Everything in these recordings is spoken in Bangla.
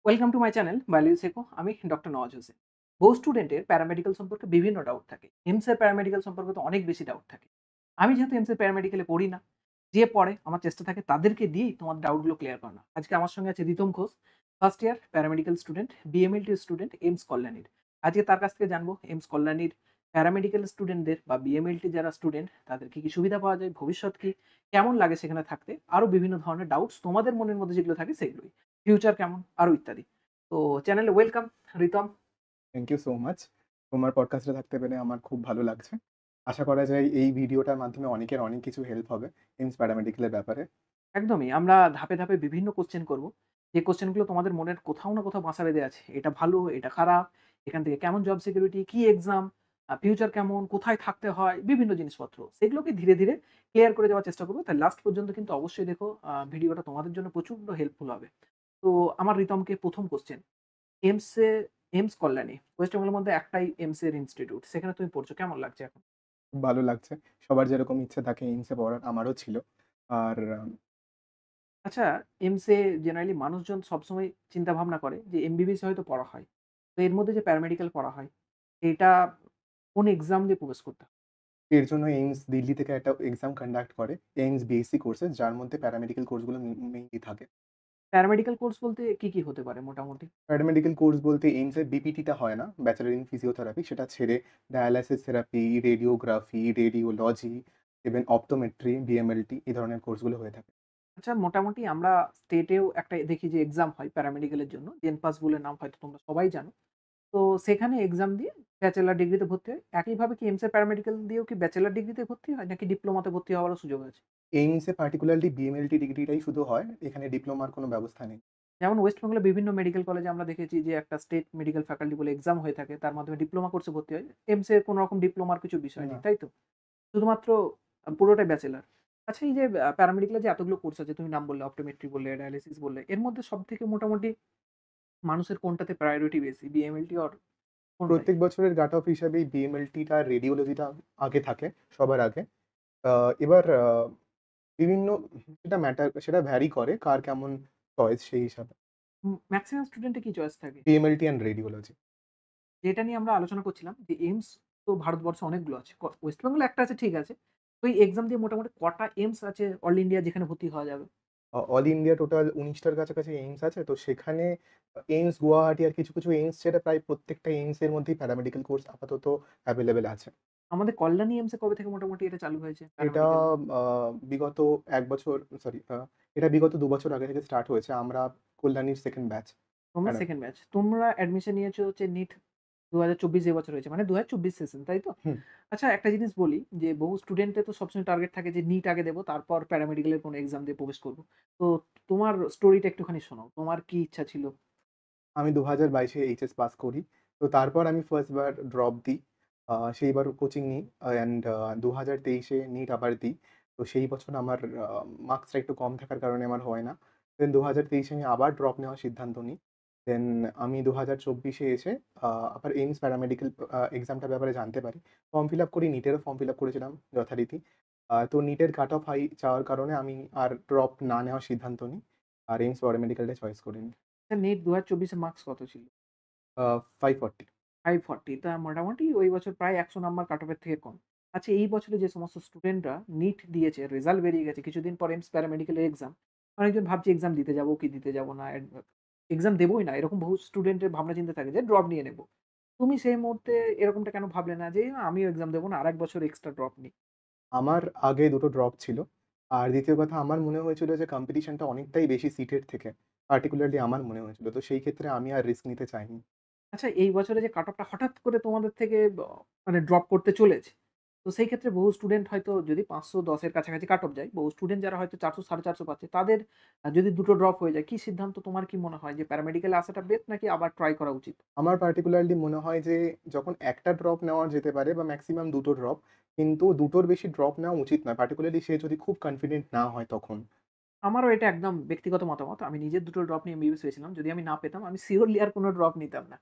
Welcome to my channel value সেকো। আমি ডক্টর নওয়াজ হোসেন। বহু স্টুডেন্টের প্যারামেডিক্যাল সম্পর্কে বিভিন্ন ডাউট থাকে। এইমস এর প্যারামেডিক্যাল সম্পর্কে তো অনেক বেশি ডাউট থাকে। আমি যেহেতু এইমস এর প্যারামেডিক্যালে পড়ি না, যে পড়ে আমার চেষ্টা থাকে তাদেরকে দিয়েই তোমার ডাউটগুলো ক্লিয়ার করানো। আজকে আমার সঙ্গে আছে Ritam Ghosh, first year paramedical student, BMLT student AIIMS কল্যাণীর। আজকে তার কাছ থেকে জানবো এইমস কল্যাণীর প্যারামেডিক্যাল স্টুডেন্টদের বা বিএমএলটি যারা স্টুডেন্ট তাদের কি সুবিধা পাওয়া যায়, ভবিষ্যৎ কি, কেমন লাগে সেখানে থাকতে, আরো বিভিন্ন ধরনের ডাউটস তোমাদের মনের মধ্যে যেগুলো থাকে সেগুলোই। ফিউচার কেমন আরো ইত্যাদি। তো চ্যানেলে welcome Ritam. Thank you so much. তোমার পডকাস্টে থাকতে পেরে আমার খুব ভালো লাগছে। আশা করা যায় এই ভিডিওটার মাধ্যমে অনেকের অনেক কিছু হেল্প হবে এইমস প্যারামেডিক্যাল এর ব্যাপারে। একদমই। আমরা ধাপে, ধাপে বিভিন্ন কোয়েশ্চেন করব। যে কোয়েশ্চেন গুলো তোমাদের মনের কোথাও না কোথাও বাসা বেঁধে আছে। এটা ভালো, এটা খারাপ, এখান থেকে কেমন জব সিকিউরিটি, কি এক্সাম, ফিউচার কেমন, কোথায় থাকতে হয়, বিভিন্ন জিনিসপত্র। সেগুলোকে ধীরে, ধীরে ক্লিয়ার করে যাওয়ার চেষ্টা করব। তাই লাস্ট পর্যন্ত কিন্তু অবশ্যই দেখো, ভিডিওটা তোমাদের জন্য প্রচন্ড হেল্পফুল হবে। তো আমার রিতমকে ১ম question, AIIMS AIIMS Kalyani. West বেঙ্গলের মধ্যে একটাই এইমস এর ইনস্টিটিউট। সেখানে তুমি পড়ছো। কেমন লাগছে এখন? খুব ভালো লাগছে। সবার যেরকম ইচ্ছে থাকে এইমসে পড়ার আমারও ছিল। আর আচ্ছা, এমসে জেনারেলি মানুষজন সবসময় চিন্তা ভাবনা করে যে এমবিবিএস হয়তো পড়া হয়। তো এর মধ্যে যে প্যারামেডিক্যাল পড়া হয়, এটা কোন এক্সাম দিয়ে প্রবেশ করতে হয়? এর জন্য এইমস দিল্লি থেকে একটা এক্সাম কন্ডাক্ট করে। এইমস বিএসসি কোর্সেস যার মধ্যে প্যারামেডিক্যাল কোর্সগুলো মেইনলি থাকে। প্যারামেডিক্যাল কোর্স বলতে কি, কি হতে পারে মোটামুটি? প্যারামেডিক্যাল কোর্স বলতে এইমসের বিপিটিটা হয় না, ব্যাচেলর ইন ফিজিওথেরাপি, সেটা ছেড়ে dialysis therapy, radiography, radiology, even optometry, BMLT এই ধরনের কোর্সগুলো হয়ে থাকে। আচ্ছা, মোটামুটি আমরা স্টেটেও একটা দেখি যে এক্সাম হয় প্যারামেডিক্যালের জন্য। জেনপাস বলে নাম হয়তো তোমরা সবাই জানো। তো সেখানে এক্সাম দিয়ে ব্যাচেলর ডিগ্রিতে ভর্তি হয়। একইভাবে কি এমসে প্যারামেডিক্যাল দিয়েও কি ব্যাচেলর ডিগ্রিতে ভর্তি হয় নাকি ডিপ্লোমাতে ভর্তি হওয়ারও সুযোগ আছে? এইমসে পার্টিকুলারলি বিএমএলটি ডিগ্রিটাই শুধু হয়। এখানে ডিপ্লোমার কোনো ব্যবস্থা নেই। যেমন ওয়েস্ট বেঙ্গলে বিভিন্ন মেডিকেল কলেজে আমরা দেখেছি যে একটা স্টেট মেডিকেল ফ্যাকাল্টি বলে এক্সাম হয়ে থাকে। তার মাধ্যমে ডিপ্লোমা কোর্সে ভর্তি হয়। এমস এর কোন রকম ডিপ্লোমার কিছু বিষয় নেই, না, তাই তো? শুধুমাত্র পুরোটাই ব্যাচেলর। আচ্ছা, এই যে প্যারামেডিক্যাল এর যে এতগুলো কোর্স আছে তুমি নাম বললে, অপটোমেট্রি বললে, ডায়ালিসিস বললে। এর মধ্যে সবথেকে মোটামুটি মানুষের কোনটাতে প্রায়োরিটি বেশি? বিএমএলটি অর কোনটায়? প্রত্যেক বছরের কাট অফ হিসাবেই বিএমএলটিটা আর রেডিওলজিটা আগে থাকে, সবার আগে। আ এবার বিভিন্ন সেটা ভ্যারি করে কার কেমন চয়েস সেই হিসাবে। মেক্সিমাম স্টুডেন্টের কি চয়েস থাকে? BMLT and radiology. যেটা নিয়ে আমরা আলোচনা করছিলাম যে এইমস তো ভারতবর্ষে অনেকগুলো আছে। ওয়েস্ট বেঙ্গলে একটা আছে, ঠিক আছে। তো এই এক্সাম দিয়ে মোটামুটি কটা এইমস আছে অল ইন্ডিয়া যেখানে ভর্তি হওয়া যাবে? অল ইন্ডিয়া টোটাল ১৯ টার কাছাকাছি এইমস আছে। তো সেখানে এইমস গুয়াহাটি আর কিছু, কিছু এইমস ছেড়ে প্রায় প্রত্যেকটা এইমস এর মধ্যেই প্যারামেডিক্যাল কোর্স আপাতত এভেইলেবল আছে। আমাদের কল্যাণী এমসে কবে থেকে মোটামুটি এটা চালু হয়েছে এটা প্যারামেডিক্যাল? আ বিগত ১ বছর, সরি, এটা বিগত ২ বছর আগে থেকে স্টার্ট হয়েছে। আমরা কল্যাণীর 2nd ব্যাচ। তোমরা ম্যাডাম। 2nd batch. তোমরা অ্যাডমিশন নিয়েছো হচ্ছে নিট ২০২৪ যে বছর হয়েছে। মানে ২০২৪ সেশন, তাই তো? হুম। আচ্ছা, একটা জিনিস বলি যে বহু স্টুডেন্টের তো সবসময় টার্গেট থাকে যে নিট আগে দেব, তারপর প্যারামেডিক্যাল এর কোনো এক্সাম দিয়ে প্রবেশ করব। তো তোমার স্টোরিটা একটুখানি শোনাও। তোমার কি ইচ্ছা ছিল? আমি ২০২২ এ এইচএস পাস করি। তো তারপর আমি ফার্স্ট বার ড্রপ দিই। সেইবার কোচিং নিই অ্যান্ড ২০২৩ এ নিট আবার দিই। তো সেই বছর আমার মার্কসটা একটু কম থাকার কারণে আমার হয় না। দেন ২০২৩ এ আমি আবার ড্রপ নেওয়ার সিদ্ধান্ত নিই। দেন আমি ২০২৪ এ এসে আ আবার এইমস প্যারামেডিক্যাল এক্সামটার ব্যাপারে জানতে পারি। ফর্ম ফিল আপ করি, নিটেরও ফর্ম ফিল আপ করেছিলাম যথারীতি। তো নিটের কাট অফ হাই যাওয়ার কারণে আমি আর ড্রপ না নেওয়ার সিদ্ধান্ত নিই। আর এইমস প্যারামেডিক্যালটা চয়েস করি নিই। নিট ২০২৪ এর মার্কস কত ছিল? আ 540। 540। তা মোটামুটি ওই বছর প্রায় ১০০ নাম্বার কাট অফ এর থেকে কম। আচ্ছা, এই বছরে যে সমস্ত স্টুডেন্টরা নিট দিয়েছে, রেজাল্ট বেরিয়ে গেছে। কিছুদিন পর এইমস প্যারামেডিক্যাল এর এক্সাম। অনেকজন ভাবছে এক্সাম দিতে যাবো কি দিতে যাবো না। এক্সাম দেবই না। এরকম বহু স্টুডেন্টের ভাবনা চিন্তা থাকে যে ড্রপ নিয়ে নেব। তুমি সেই মুহূর্তে এরকমটা কেন ভাবলে না যে আমিও এক্সাম দেব না, আরেক বছর এক্সট্রা ড্রপ নিই? আমার আগে ২ টো ড্রপ ছিল। আর দ্বিতীয় কথা, আমার মনে হয়েছিল যে কম্পিটিশনটা অনেকটাই বেশি সিটের থেকে। পার্টিকুলারলি আমার মনে হয়েছিল। তো সেই ক্ষেত্রে আমি আর রিস্ক নিতে চাইনি। আচ্ছা, এই বছরে যে কাট অফটা হঠাৎ করে তোমাদের থেকে মানে ড্রপ করতে চলেছে। তো সেই ক্ষেত্রে বহু স্টুডেন্ট হয়তো যদি ৫১০ এর কাছাকাছি কাট অফ যায়, বহু স্টুডেন্ট যারা হয়তো ৪০০ ৪৫০ পাচ্ছে তাদের যদি দুটো ড্রপ হয়ে যায়, কি সিদ্ধান্ত তোমার কি মনে হয় যে প্যারামেডিক্যাল এ আসাটা বেস্ট নাকি আবার ট্রাই করা উচিত? আমার পার্টিকুলারলি মনে হয় যে যখন একটা ড্রপ নেওয়া যেতে পারে বা মেক্সিমাম ২ টো ড্রপ, কিন্তু ২ টোর বেশি ড্রপ নেওয়া উচিত নয়। পার্টিকুলারলি সে যদি খুব কনফিডেন্ট না হয় তখন। আমারও এটা একদম ব্যক্তিগত মতামত। আমি নিজের দুটো ড্রপ নিয়ে এমবিবিএস হয়েছিলাম। যদি আমি না পেতাম আমি সিউরলি আর কোনো ড্রপ নিতাম না।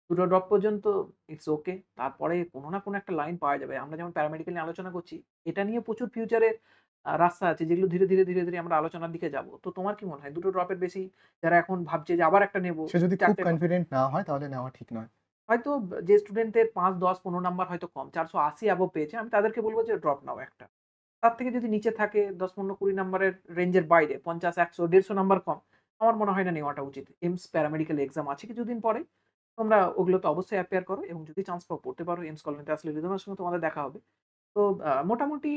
দুটো ড্রপ পর্যন্ত ইটস ওকে। তারপরে কোনো না কোনো একটা লাইন পাওয়া যাবে। আমরা যেমন প্যারামেডিক্যাল নিয়ে আলোচনা করছি, এটা নিয়ে প্রচুর ফিউচারে রাস্তা আছে যেগুলো ধীরে ধীরে আমরা আলোচনার দিকে যাব। তো তোমার কি মনে হয় ২ টো ড্রপের বেশি যারা এখন ভাবছে যে আবার একটা নেব, সে যদি খুব ৪ টে কনফিডেন্ট না হয় তাহলে নেওয়া ঠিক নয়। হয়তো যে স্টুডেন্টের ৫, ১০, ১৫ নাম্বার হয়তো কম ৪৮০ অ্যাবভ পেয়েছে, আমি তাদেরকে বলব যে ড্রপ নাও একটা। তার থেকে যদি নিচে থাকে ১০, ১৫, ২০ নাম্বারের রেঞ্জের বাইরে ৫০, ১০০, ১৫০ নাম্বার কম, আমার মনে হয় না নেওয়াটা উচিত। এইমস প্যারামেডিক্যাল এক্সাম আছে কিছুদিন পরে। তোমরা ওগুলোতে অবশ্যই অ্যাপিয়ার করো এবং যদি চান্স পাও পড়তে পারো। এইমস কলোনিতে আসলে রিদমের সঙ্গে তোমাদের দেখা হবে। তো মোটামুটি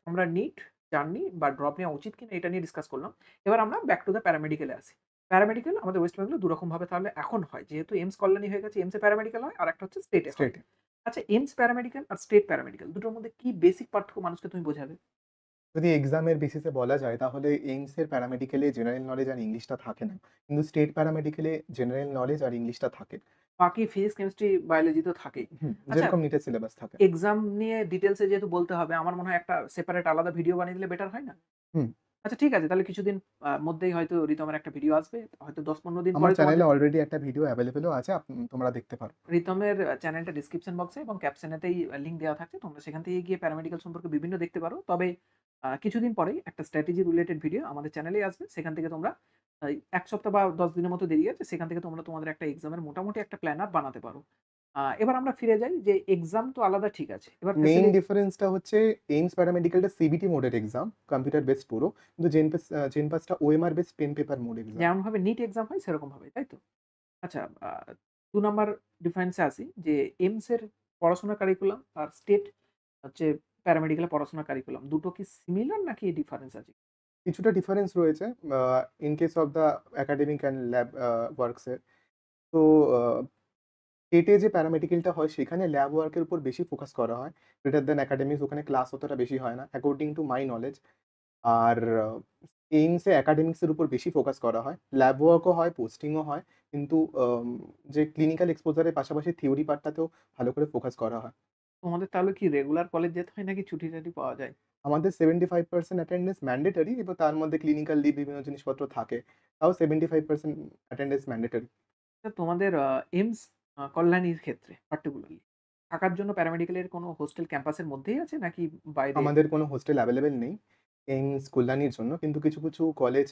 আমরা নিট, জার্নি বা ড্রপ নেওয়া উচিত কিনা এটা নিয়ে ডিসকাস করলাম। এবার আমরা ব্যাক টু দ্য প্যারামেডিক্যাল এ আসি। প্যারামেডিক্যাল আমাদের ওয়েস্ট বেঙ্গলে ২ রকম ভাবে তাহলে এখন হয়। যেহেতু এইমস কল্যাণী হয়ে গেছে, এইমস এ প্যারামেডিক্যাল হয়, আরেকটা হচ্ছে স্টেটে হয়। স্ট্রেট। আচ্ছা, এইমস প্যারামেডিক্যাল আর স্টেট প্যারামেডিক্যাল দুটোর মধ্যে কি বেসিক পার্থক্য মানুষকে তুমি বোঝাবে? যদি এক্সামের বেসিসে বলা যায় তাহলে এইমস-এর প্যারামেডিক্যালে জেনারেল নলেজ আর ইংলিশটা থাকে না। কিন্তু স্টেট প্যারামেডিক্যালে জেনারেল নলেজ আর ইংলিশটা থাকে। বাকি ফিজিক্স, কেমিস্ট্রি, বায়োলজি তো থাকেই। আচ্ছা, যেরকম নিটের সিলেবাস থাকে। এক্সাম নিয়ে ডিটেইলস এ যেহেতু বলতে হবে, আমার মনে হয় একটা সেপারেট আলাদা ভিডিও বানিয়ে দিলে বেটার হয় না? হুম, আচ্ছা, ঠিক আছে। তাহলে কিছুদিন মধ্যেই হয়তো রিতমের একটা ভিডিও আসবে। হয়তো ১০-১৫ দিন আমার পরে চ্যানেলে তোমাদের অলরেডি একটা ভিডিও এভেইলেবলও আছে। তোমরা দেখতে পারো। রিতমের চ্যানেলটা ডেসক্রিপশন বক্সে এবং ক্যাপশনেতেই লিংক দেওয়া থাকছে। তোমরা সেখান থেকে গিয়ে প্যারামেডিক্যাল সম্পর্কে বিভিন্ন দেখতে পারো। তবে কিছুদিন পরেই একটা স্ট্র্যাটেজি রিলেটেড ভিডিও আমাদের চ্যানেলেই আসবে। সেখান থেকে তোমরা ১ সপ্তাহ বা ১০ দিনের মতো দেরি আছে। সেখান থেকে তোমরা তোমাদের একটা এক্সামের মোটামুটি একটা প্ল্যানার বানাতে পারো। এবার আমরা ফিরে যাই যে এক্সাম তো আলাদা, ঠিক আছে। এবার মেইন ডিফারেন্সটা হচ্ছে এইমস প্যারামেডিক্যালটা সিবিটি মোডের এক্সাম, কম্পিউটার বেসড পুরো। কিন্তু জেনপাসটা OMR based pen paper mode exam. যেমনভাবে নিট এক্সাম হয় সেরকম ভাবে, তাই তো? আচ্ছা, ২ নাম্বার ডিফারেন্স এ আসি যে এইমস এর পড়াশোনার কারিকুলাম আর স্টেট হচ্ছে প্যারামেডিক্যাল এর পড়াশোনার কারিকুলাম দুটো কি সিমিলার নাকি ডিফারেন্স আছে? কিছুটা ডিফারেন্স রয়েছে uh in case of the academic and lab works এর। তো আ টেটে যে প্যারামেডিক্যালটা হয় সেখানে ল্যাব ওয়ার্কের উপর বেশি ফোকাস করা হয়। রেদার দ্যান একাডেমিকস ওখানে ক্লাস অতটা বেশি হয় না অ্যাকর্ডিং টু মাই নলেজ। আর এইমস-এ একাডেমিক্স এর উপর বেশি ফোকাস করা হয়। ল্যাব ওয়ার্কও হয়, পোস্টিংও হয়। কিন্তু যে ক্লিনিক্যাল এক্সপোজার এর পাশাপাশি থিওরি পার্টটাতেও ভালো করে ফোকাস করা হয়। তোমাদের তাহলে কি রেগুলার কলেজ যেতে হয় নাকি ছুটি-টাটি পাওয়া যায়? আমাদের 75% অ্যাটেন্ডেন্স ম্যান্ডেটরি এবং তার মধ্যে ক্লিনিক্যাল লিভ বিভিন্ন জিনিসপত্র থাকে। তাও 75% অ্যাটেন্ডেন্স ম্যান্ডেটরি। তোমাদের এইমস কল্যাণীর ক্ষেত্রে পার্টিকুলারলি থাকার জন্য প্যারামেডিক্যাল এর কোনো হোস্টেল ক্যাম্পাসের মধ্যেই আছে নাকি বাইরে? আমাদের কোনো হোস্টেল এভেইলেবল নেই এইমস কল্যাণীর জন্য। কিন্তু কিছু কলেজ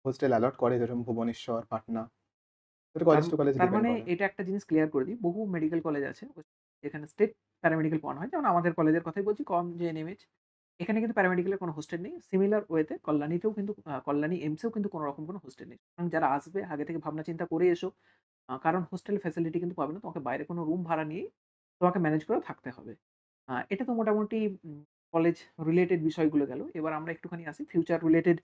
হোস্টেল অ্যালট করে যেরকম ভুবনেশ্বর, পাটনা। এটা তার কলেজ টু কলেজ তার ডিপেন্ড মানে করে। এটা একটা জিনিস ক্লিয়ার করে দিই। বহু মেডিকেল কলেজ আছে যেখানে স্টেট প্যারামেডিক্যাল পড়ানো হয়। যেমন আমাদের কলেজের কথাই বলছি, জেএনএমএইচ। এখানে কিন্তু প্যারামেডিক্যাল এর কোনো হোস্টেল নেই। সিমিলার ওয়েতে কল্যাণীতেও কিন্তু কল্যাণী এইমস এও কিন্তু কোনো রকম কোনো হোস্টেল নেই। সুতরাং যারা আসবে আগে থেকে ভাবনা চিন্তা করে এসো। কারণ হোস্টেল ফ্যাসিলিটি কিন্তু পাবে না। তোমাকে বাইরে কোনো রুম ভাড়া নিয়েই তোমাকে ম্যানেজ করে থাকতে হবে। এটা তো মোটামুটি কলেজ রিলেটেড বিষয়গুলো গেল। এবার আমরা একটুখানি আসি ফিউচার রিলেটেড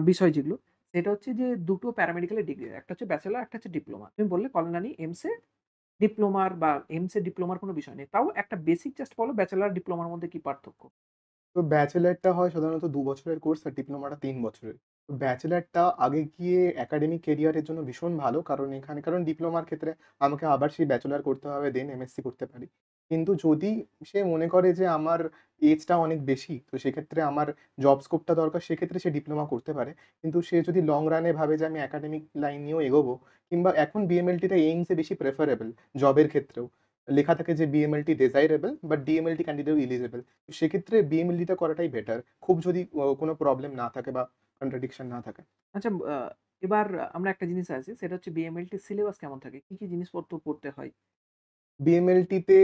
বিষয় যেগুলো। সেটা হচ্ছে যে ২ টো প্যারামেডিক্যাল এর ডিগ্রি। একটা হচ্ছে ব্যাচেলর, একটা হচ্ছে ডিপ্লোমা। তুমি বললে কল্যাণী এইমস এ ডিপ্লোমার বা এইমস এ ডিপ্লোমার কোনো বিষয় নেই। তাও একটা বেসিক জাস্ট বলো ব্যাচেলর ডিপ্লোমার মধ্যে কি পার্থক্য? তো ব্যাচেলরটা হয় সাধারণত ২ বছরের কোর্স আর ডিপ্লোমাটা ৩ বছরের। তো ব্যাচেলরটা আগে গিয়ে একাডেমিক কেরিয়ারের জন্য ভীষণ ভালো। কারণ ডিপ্লোমার ক্ষেত্রে আমাকে আবার সেই ব্যাচেলর করতে হবে দেন এমএসসি করতে পারি। কিন্তু যদি সে মনে করে যে আমার এজটা অনেক বেশি, তো সেক্ষেত্রে আমার জব স্কোপটা দরকার সেক্ষেত্রে সে ডিপ্লোমা করতে পারে। কিন্তু সে যদি লং রানে ভাবে যে আমি একাডেমিক লাইন নিয়েও এগোবো কিংবা এখন বিএমএলটিটা এইমস এ বেশি প্রেফারেবল জবের ক্ষেত্রেও। লেখা থাকে যে BMLT desirable but DMLT candidate eligible. সেক্ষেত্রে বিএমএলটি-টা করাটাই বেটার। খুব যদি কোনো প্রবলেম না থাকে বা কন্ট্রাডিকশন না থাকে। আচ্ছা, এবার আমরা একটা জিনিস আছে সেটা হচ্ছে বিএমএলটি সিলেবাস কেমন থাকে? কি জিনিসপত্র পড়তে হয়? বিএমএলটি-তে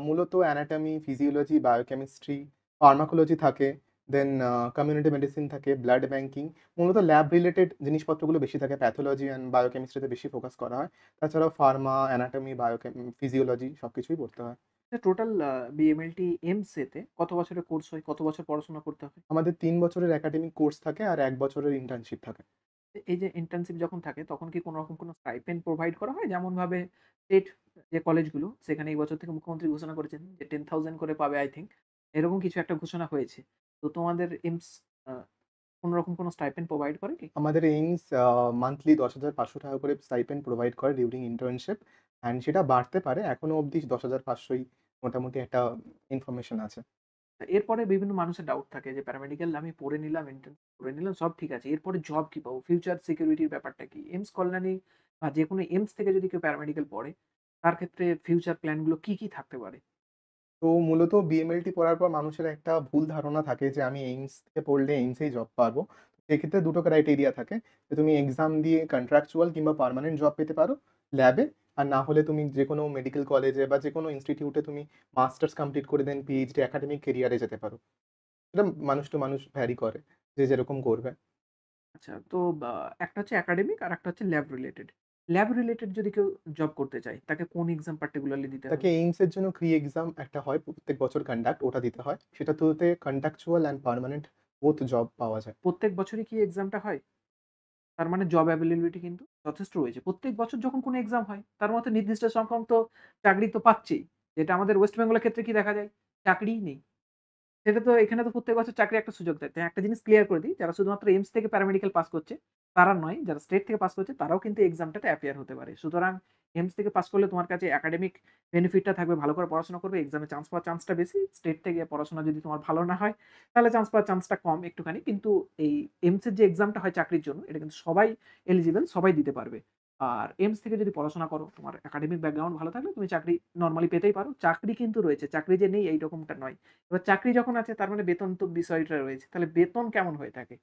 মূলত অ্যানাটমি, ফিজিওলজি, বায়োকেমিস্ট্রি, ফার্মাকোলজি থাকে। দেন কমিউনিটি মেডিসিন থাকে, ব্লাড ব্যাংকিং। মূলত ল্যাব রিলেটেড জিনিসপত্রগুলো বেশি থাকে। প্যাথোলজি অ্যান্ড বায়োকেমিস্ট্রিতে বেশি ফোকাস করা হয়। তাছাড়াও ফার্মা, অ্যানাটমি, ফিজিওলজি সবকিছুই পড়তে হয়। টোটাল বিএমএলটি এমসএ তে কত বছরের কোর্স হয়? কত বছর পড়াশোনা করতে হয়? আমাদের ৩ বছরের একাডেমিক কোর্স থাকে আর ১ বছরের ইন্টার্নশিপ থাকে। এই যে ইন্টার্নশিপ যখন থাকে তখন কি কোন রকম কোন স্টাইপেন্ড প্রোভাইড করা হয়? যেমনভাবে স্টেট যে কলেজগুলো সেখানে এই বছর থেকে মুখ্যমন্ত্রী ঘোষণা করেছেন যে 10,000 করে পাবে আই থিংক। এরকম কিছু একটা ঘোষণা হয়েছে। তো তোমাদের এইমস আ কোন রকম কোন স্টাইপেন্ড প্রোভাইড করে কি? আমাদের এইমস মান্থলি ৳১০,৫০০ করে স্টাইপেন্ড প্রোভাইড করে ডিউরিং ইন্টার্নশিপ অ্যান্ড সেটা বাড়তে পারে। এখনো অবধি ১০,৫০০ ই মোটামুটি একটা ইনফরমেশন আছে। এরপরে বিভিন্ন মানুষের ডাউট থাকে যে প্যারামেডিক্যাল আমি পড়ে নিলাম, ইন্টার্নশিপ করে নিলাম সব ঠিক আছে। এরপরে জব কি পাবো? ফিউচার সিকিউরিটির ব্যাপারটা কি? এইমস কল্যাণী বা যেকোনো এইমস থেকে যদি কেউ প্যারামেডিক্যাল পড়ে তার ক্ষেত্রে ফিউচার প্ল্যান গুলো কি থাকতে পারে? তো মূলত বিএমএলটি পড়ার পর মানুষের একটা ভুল ধারণা থাকে যে আমি এইমস থেকে পড়লে এইমসেই জব পাবো। সেক্ষেত্রে দুটো ক্রাইটেরিয়া থাকে যে তুমি এক্সাম দিয়ে কন্ট্রাকচুয়াল কিংবা পার্মানেন্ট জব পেতে পারো ল্যাবে। আর না হলে তুমি যেকোনো মেডিকেল কলেজে বা যেকোনো ইনস্টিটিউটে তুমি মাস্টার্স কমপ্লিট করে দেন পিএইচডি একাডেমিক ক্যারিয়ারে যেতে পারো। এটা মানুষ টু মানুষ ভ্যারি করে যে যেরকম করবে। আচ্ছা, তো একটা হচ্ছে একাডেমিক আর একটা হচ্ছে ল্যাব রিলেটেড। ল্যাব রিলেটেড যদি কেউ জব করতে চায়, তাকে কোন এক্সাম পার্টিকুলারলি দিতে তাকে হবে? এইমস এর জন্য এক্সাম একটা হয় প্রত্যেক বছর ওটা দিতে হয়। সেটা থ্রুতে contractual and permanent both job পাওয়া যায়। প্রত্যেক বছরই কি এক্সামটা হয়? তার মানে জব অ্যাভেইলেবিলিটি কিন্তু যথেষ্ট রয়েছে। প্রত্যেক বছর যখন কোনো এক্সাম হয়, তার মধ্যে নির্দিষ্ট সংখ্যক তো চাকরি তো পাচ্ছেই। যেটা আমাদের ওয়েস্ট বেঙ্গলের ক্ষেত্রে কি দেখা যায়? চাকরিই নেই। সেটা তো এখানে তো প্রত্যেক বছর চাকরির একটা সুযোগ দেয়। তাই একটা জিনিস ক্লিয়ার করে দিই, যারা শুধুমাত্র এইমস থেকে প্যারামেডিক্যাল পাস করছে, তারা নয়, যারা স্টেট থেকে পাস করছে তারাও কিন্তু এক্সামটাতে অ্যাপিয়ার হতে পারে। সুতরাং এইমস থেকে পাস করলে তোমার কাছে একাডেমিক বেনিফিটটা থাকবে, ভালো করে পড়াশোনা করবে, এক্সামে চান্স পাওয়ার চান্সটা বেশি। স্টেট থেকে পড়াশোনা যদি তোমার ভালো না হয়, তাহলে চান্স পাওয়ার চান্সটা কম একটুখানি। কিন্তু এই এইমস এর যে এক্সামটা হয় চাকরির জন্য, এটা কিন্তু সবাই এলিজিবল, সবাই দিতে পারবে। আর এইমস থেকে যদি পড়াশোনা করো, তোমার একাডেমিক ব্যাকগ্রাউন্ড ভালো থাকলে তুমি চাকরি নরমালি পেতেই পারো। চাকরি কিন্তু রয়েছে, চাকরি যে নেই এইরকমটা নয়। এবার চাকরি যখন আছে তার মানে বেতন তো বিষয়টা রয়েছে। তাহলে বেতন কেমন হয়ে থাকে?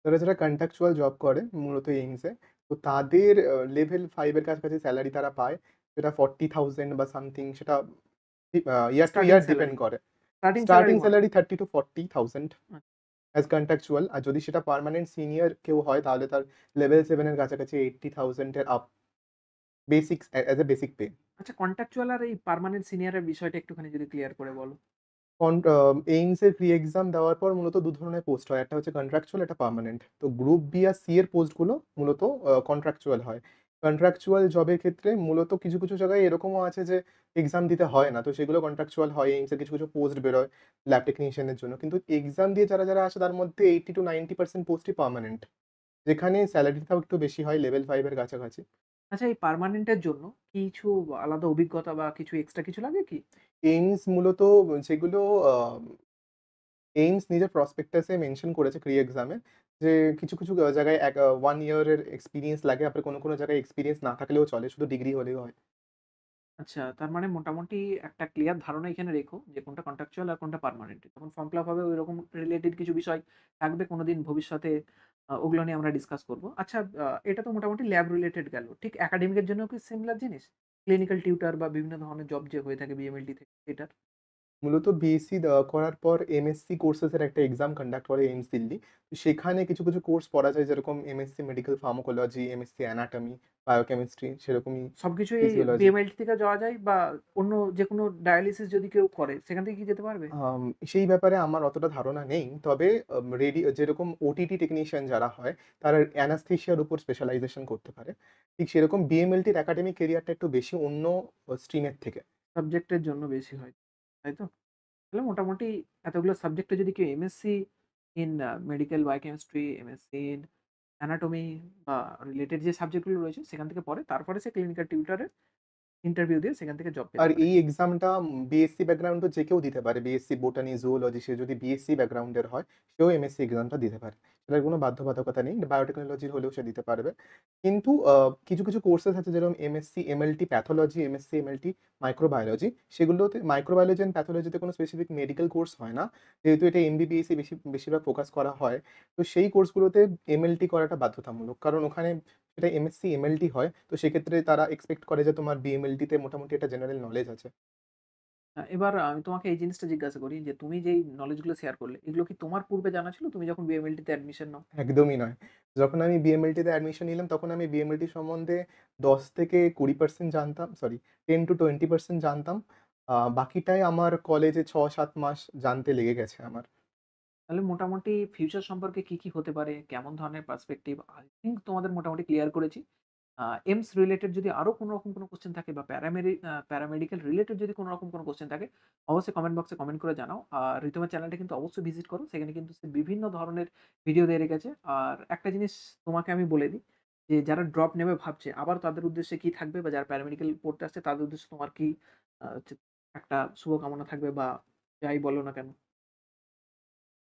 যারা কন্ট্রাকচুয়াল জব করে মূলত এইমস এ, তো তাদের লেভেল 5 এর কাছাকাছি স্যালারি তারা পায়। সেটা 40,000 বা সামথিং সেটা year to starting year depend salary. করে। স্টার্টিং স্টার্টিং সেলারি বলো। Salary 30 to 40,000 as contractual. আর যদি সেটা পার্মানেন্ট সিনিয়র কেউ হয় তাহলে তার লেভেল 7 এর কাছাকাছি 80,000 এর up basics as a basic pay. আচ্ছা, কন্ট্রাকচুয়াল আর এই পার্মানেন্ট সিনিয়র এর বিষয়টা একটুখানি যদি ক্লিয়ার করে বলো। এইমস এর এক্সাম দেওয়ার পর মূলত ২ ধরনের পোস্ট হয়। একটা হচ্ছে কন্ট্রাকচুয়াল, একটা পার্মানেন্ট। তো গ্রুপ বি আর সি এর পোস্টগুলো মূলত কন্ট্রাকচুয়াল হয়। কন্ট্রাকচুয়াল জবের ক্ষেত্রে মূলত কিছু জায়গায় এরকমও আছে যে এক্সাম দিতে হয় না। তো সেগুলো কন্ট্রাকচুয়াল হয়। এইমস এর কিছু পোস্ট বেরোয় ল্যাব টেকনিশিয়ান এর জন্য। কিন্তু এক্সাম দিয়ে যারা আসে তার মধ্যে 80 to 90% পোস্টই পার্মানেন্ট। যেখানে সেলারিটাও একটু বেশি হয় লেভেল 5 এর কাছাকাছি। আচ্ছা, এই পার্মানেন্ট এর জন্য কিছু আলাদা অভিজ্ঞতা বা কিছু এক্সট্রা কিছু লাগে কি? এইমস মূলত যেগুলো আ এইমস নিজের প্রসপেক্টাসে মেনশন করেছে এক্সামে যে কিছু জায়গায় 1 ইয়ারের এক্সপেরিয়েন্স লাগে। আবার কোনো জায়গায় এক্সপেরিয়েন্স না থাকলেও চলে। শুধু ডিগ্রি হলেও হয়। আচ্ছা, তার মানে মোটামুটি একটা ক্লিয়ার ধারণা এখানে রেখো যে কোনটা কন্ট্রাকচুয়াল আর কোনটা পার্মানেন্ট। যখন ফর্ম ফিল আপ হবে ঐরকম রিলেটেড কিছু বিষয় থাকবে কোনদিন ভবিষ্যতে, ওগুলো নিয়ে আমরা ডিসকাস করব। আচ্ছা, এটা তো মোটামুটি ল্যাব রিলেটেড গেল। ঠিক একাডেমিক এর জন্যও কি সিমিলার জিনিস? ক্লিনিক্যাল টিউটর বা বিভিন্ন ধরনের জব যে হয়ে থাকে বিএমএলটি থেকে এটার? মূলত বিএসসি করার পর এমএসসি কোর্সেস এর একটা এক্সাম কন্ডাক্ট করে এইমস দিল্লি। তো সেখানে কিছু কোর্স পড়া যায় যেরকম MSc medical pharmacology, MSc anatomy, biochemistry সেরকমই সবকিছুই এই ফিজিওলজি। বিএমএলটি থেকে যাওয়া যায়, বা অন্য যেকোনো ডায়ালিসিস যদি কেউ করে সেখান থেকে কি যেতে পারবে? আম সেই ব্যাপারে আমার অতটা ধারণা নেই। তবে যেরকম ওটিটি টেকনিশিয়ান যারা হয়, তারা অ্যানাস্থেশিয়ার উপর স্পেশালাইজেশন করতে পারে। ঠিক সেরকম বিএমএলটির একাডেমিক ক্যারিয়ারটা একটু বেশি অন্য স্ট্রিমের থেকে। সাবজেক্টের জন্য বেশি হয়। তাই তো? তাহলে মোটামুটি এতগুলো সাবজেক্টে যদি কেউ MSc in medical biochemistry, MSc in anatomy বা রিলেটেড যে সাবজেক্টগুলো রয়েছে সেখান থেকে পড়ে, তারপরে সে ক্লিনিক্যাল টিউটরের ইন্টারভিউ দিয়ে সেখান থেকে জব পেতে আর পারে। এই এক্সামটা বিএসসি ব্যাকগ্রাউন্ডে যে কেউ দিতে পারে। বিএসসি বোটানি, জুওলজি সে যদি বিএসসি ব্যাকগ্রাউন্ডের হয়, সেও এমএসসি এক্সামটা দিতে পারে। সেটার কোনো বাধ্যবাধকতা নেই। বায়োটেকনোলজির হলেও সে দিতে পারবে। কিন্তু কিছু কোর্সেস আছে যেরকম MSc MLT pathology, MSc MLT microbiology সেগুলোতে মাইক্রোবায়োলজি অ্যান্ড প্যাথোলজিতে কোনো স্পেসিফিক মেডিকেল কোর্স হয় না। যেহেতু এটা এমবিবিএস এ বেশিরভাগ ফোকাস করা হয়। তো সেই কোর্সগুলোতে এমএলটি করাটা বাধ্যতামূলক। কারণ ওখানে সেটা এমএসসি এমএলটি হয়। তো সেক্ষেত্রে তারা এক্সপেক্ট করে যে তোমার বিএমএলটিতে মোটামুটি একটা জেনারেল নলেজ আছে। এবার আমি তোমাকে এই জিনিসটা জিজ্ঞাসা করি যে তুমি যেই নলেজ গুলো শেয়ার করলে, এগুলো কি তোমার পূর্বে জানা ছিল তুমি যখন বিএমএলটি তে অ্যাডমিশন নাও? একদমই নয়। যখন আমি বিএমএলটিতে অ্যাডমিশন নিলাম তখন আমি বিএমএলটি সম্বন্ধে ১০ থেকে ২০% জানতাম, সরি 10 to 20% জানতাম। বাকিটাই আমার কলেজে ৬-৭ মাস জানতে লেগে গেছে আমার। তাহলে মোটামুটি ফিউচার সম্পর্কে কি, কি হতে পারে? কেমন ধরনের পার্সপেক্টিভ? আই থিংক তোমাদের মোটামুটি ক্লিয়ার করেছি। এইমস রিলেটেড যদি আরো কোন রকম কোন কোয়েশ্চেন থাকে বা প্যারামেডিক্যাল রিলেটেড যদি কোন রকম কোন কোয়েশ্চেন থাকে, অবশ্যই কমেন্ট বক্সে কমেন্ট করে জানাও। আর রিতমের চ্যানেলটা কিন্তু অবশ্যই ভিজিট করো। সেখানে কিন্তু সে বিভিন্ন ধরনের ভিডিও দিয়ে রেখেছে। আর একটা জিনিস তোমাকে আমি বলে দিই যে, যারা ড্রপ নেবে ভাবছে, আবার তাদের উদ্দেশ্যে কি থাকবে, বা যারা প্যারামেডিক্যাল পড়তে আসছে তাদের উদ্দেশ্যে তোমার কি হচ্ছে একটা শুভকামনা থাকবে, বা যাই বলো না কেন?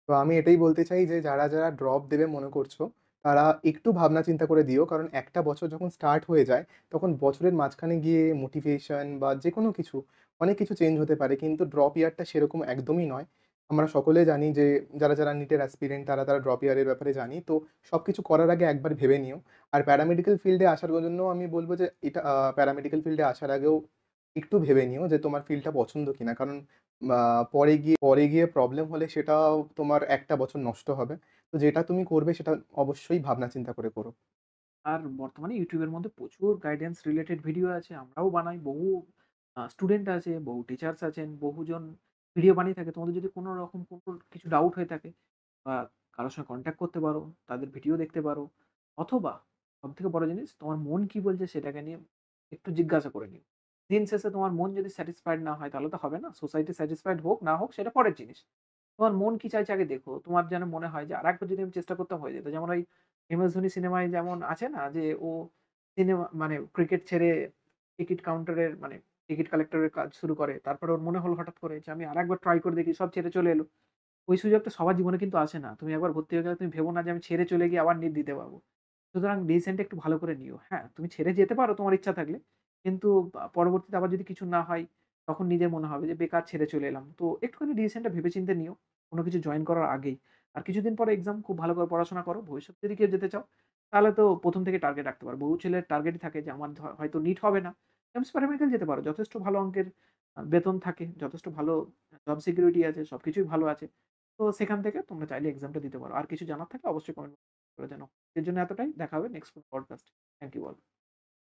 তো আমি এটাই বলতে চাই যে যারা ড্রপ দেবে মনে করছো, তারা একটু ভাবনা চিন্তা করে দিও। কারণ একটা বছর যখন স্টার্ট হয়ে যায়, তখন বছরের মাঝখানে গিয়ে মোটিভেশন বা যেকোনো কিছু, অনেক কিছু চেঞ্জ হতে পারে। কিন্তু ড্রপ ইয়ারটা সেরকম একদমই নয়। আমরা সকলে জানি যে যারা নিটের অ্যাসপিরেন্ট তারা ড্রপ ইয়ারের ব্যাপারে জানি। তো সবকিছু করার আগে একবার ভেবে নিও। আর প্যারামেডিক্যাল ফিল্ডে আসার জন্য আমি বলব যে এটা প্যারামেডিক্যাল ফিল্ডে আসার আগেও একটু ভেবে নিও যে তোমার ফিল্ডটা পছন্দ কিনা। কারণ পরে গিয়ে প্রবলেম হলে সেটাও তোমার একটা বছর নষ্ট হবে। তো যেটা তুমি করবে সেটা অবশ্যই ভাবনা চিন্তা করে করো। আর বর্তমানে YouTube এর মধ্যে প্রচুর গাইডেন্স রিলেটেড ভিডিও আছে। আমরাও বানাই। বহু স্টুডেন্ট আছে, বহু টিচার্স আছেন, বহুজন ভিডিও বানিয়ে থাকে। তোমাদের যদি কোনো রকম কোনো কিছু ডাউট হয়ে থাকে বা কারো সঙ্গে কনট্যাক্ট করতে পারো, তাদের ভিডিও দেখতে পারো। অথবা সবথেকে বড় জিনিস তোমার মন কি বলছে সেটাকে নিয়ে একটু জিজ্ঞাসা করে নিও। দিন শেষে তোমার মন যদি স্যাটিসফাইড না হয় তাহলে তো হবে না। সোসাইটি স্যাটিসফাইড হোক না হোক সেটা পরের জিনিস। তোমার মন কি চাইছে আগে দেখো। তোমার যেন মনে হয় যে আরেকবার যদি আমি চেষ্টা করতাম হয়ে যেত। যেমন ওই এমএস ধোনি সিনেমায় যেমন আছে না যে ও মানে ক্রিকেট ছেড়ে টিকিট কাউন্টারের মানে টিকিট কালেক্টরের কাজ শুরু করে। তারপরে ওর মনে হলো হঠাৎ করে যে আমি আরেকবার ট্রাই করে দেখি। সব ছেড়ে চলে এলো। ওই সুযোগটা সবার জীবনে কিন্তু আসে না। তুমি একবার ভর্তি হয়ে গেলে তুমি ভেবো না যে আমি ছেড়ে চলে গিয়ে আবার নিট দিতে পারবো। সুতরাং ডিসিশনটা একটু ভালো করে নিও। হ্যাঁ, তুমি ছেড়ে যেতে পারো তোমার ইচ্ছা থাকলে। কিন্তু পরবর্তীতে আবার যদি কিছু না হয়, তখন নিজের মনে হবে যে বেকার ছেড়ে চলে এলাম। তো একটুখানি ডিসিশনটা ভেবে চিন্তে নিও। কোন কিছু জয়েন করার আগেই। আর কিছুদিন পরে এক্সাম খুব ভালো করে পড়াশোনা করো। ভবিষ্যতে যদি কেউ যেতে চাও, তাহলে তো ১ম থেকে টার্গেট রাখতে পারো। বহু ছেলের টার্গেটই থাকে যে আমার হয়তো নিট হবে না। এমস প্যারামেডিক্যাল যেতে পারো। যথেষ্ট ভালো অঙ্কের বেতন থাকে। যথেষ্ট ভালো জব সিকিউরিটি আছে। সবকিছুই ভালো আছে। তো সেখান থেকে তোমরা চাইলে এক্সামটা দিতে পারো। আর কিছু জানার থাকলে অবশ্যই কমেন্ট করে জানাও। এর জন্য এতটাই। দেখা হবে নেক্সট কোনো পডকাস্টে। Thank you all.